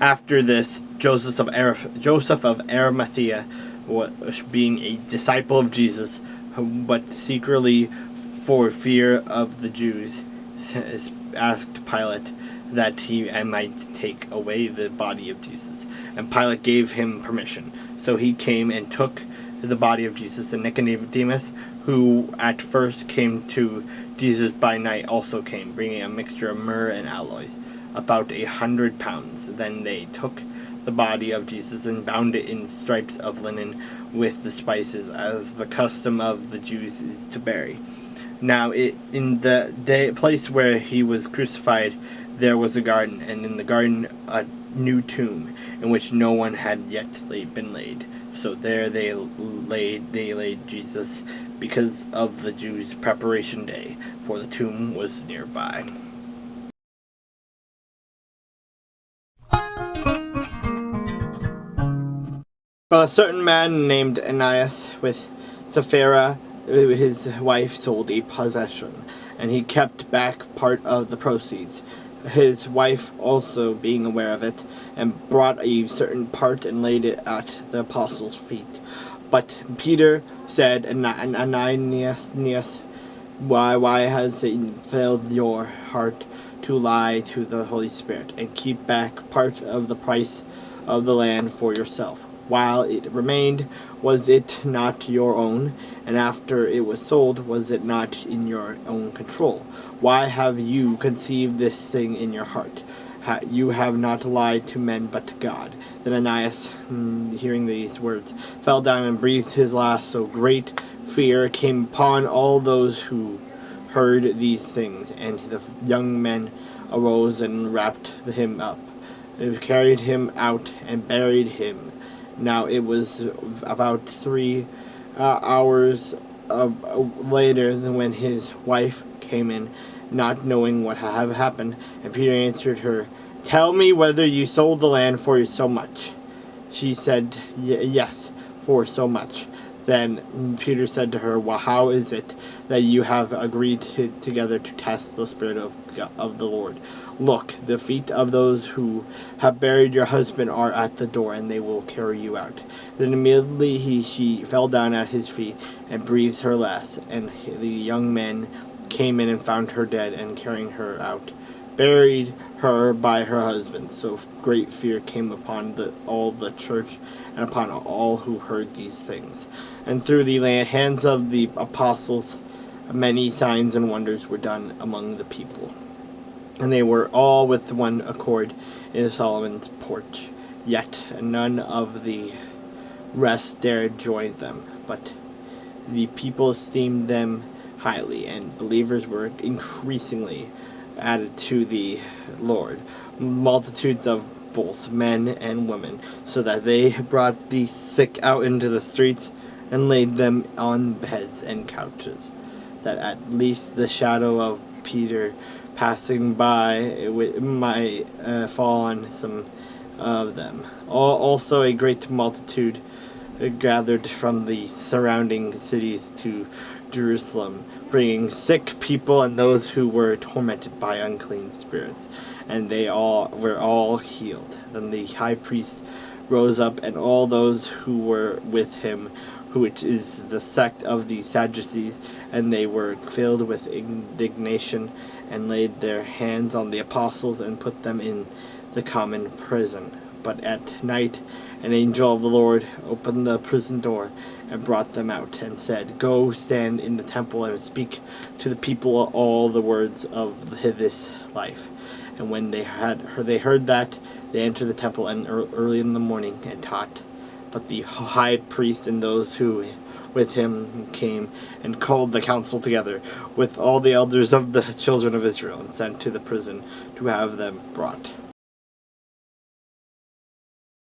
After this, Joseph of Arimathea, being a disciple of Jesus, but secretly for fear of the Jews, asked Pilate that he might take away the body of Jesus. And Pilate gave him permission. So he came and took the body of Jesus, and Nicodemus, who at first came to Jesus by night, also came, bringing a mixture of myrrh and aloes, about 100 pounds. Then they took the body of Jesus and bound it in stripes of linen with the spices, as the custom of the Jews is to bury. Now in the place where he was crucified, there was a garden, and in the garden a new tomb, in which no one had yet been laid. So there they laid Jesus, because of the Jews' preparation day, for the tomb was nearby. But a certain man named Ananias, with Sapphira, his wife, sold a possession, and he kept back part of the proceeds. His wife also being aware of it, and brought a certain part and laid it at the apostles' feet. But Peter said, Ananias, why has Satan filled your heart to lie to the Holy Spirit, and keep back part of the price of the land for yourself? While it remained, was it not your own? And after it was sold, was it not in your own control? Why have you conceived this thing in your heart? You have not lied to men but to God. Then Ananias, hearing these words, fell down and breathed his last. So great fear came upon all those who heard these things. And the young men arose and wrapped him up, carried him out, and buried him. Now it was about 3 hours later when his wife came in, not knowing what had happened. And Peter answered her, "Tell me whether you sold the land for so much." She said, "Yes, for so much." Then Peter said to her, "Well, how is it that you have agreed together to test the Spirit of the Lord? Look, the feet of those who have buried your husband are at the door, and they will carry you out." Then immediately she fell down at his feet and breathed her last. And the young men came in and found her dead, and carrying her out, buried her by her husband. So great fear came upon all the church and upon all who heard these things. And through the hands of the apostles, many signs and wonders were done among the people. And they were all with one accord in Solomon's porch. Yet none of the rest dared join them, but the people esteemed them highly, and believers were increasingly added to the Lord, multitudes of both men and women, so that they brought the sick out into the streets and laid them on beds and couches, that at least the shadow of Peter passing by might fall on some of them. Also a great multitude gathered from the surrounding cities to Jerusalem, bringing sick people and those who were tormented by unclean spirits, and they were all healed. Then the high priest rose up, and all those who were with him, which is the sect of the Sadducees, and they were filled with indignation, and laid their hands on the apostles and put them in the common prison. But at night an angel of the Lord opened the prison door and brought them out, and said, "Go stand in the temple and speak to the people all the words of this life." And when they heard that, they entered the temple and early in the morning and taught. But the high priest and those who with him came and called the council together with all the elders of the children of Israel, and sent to the prison to have them brought.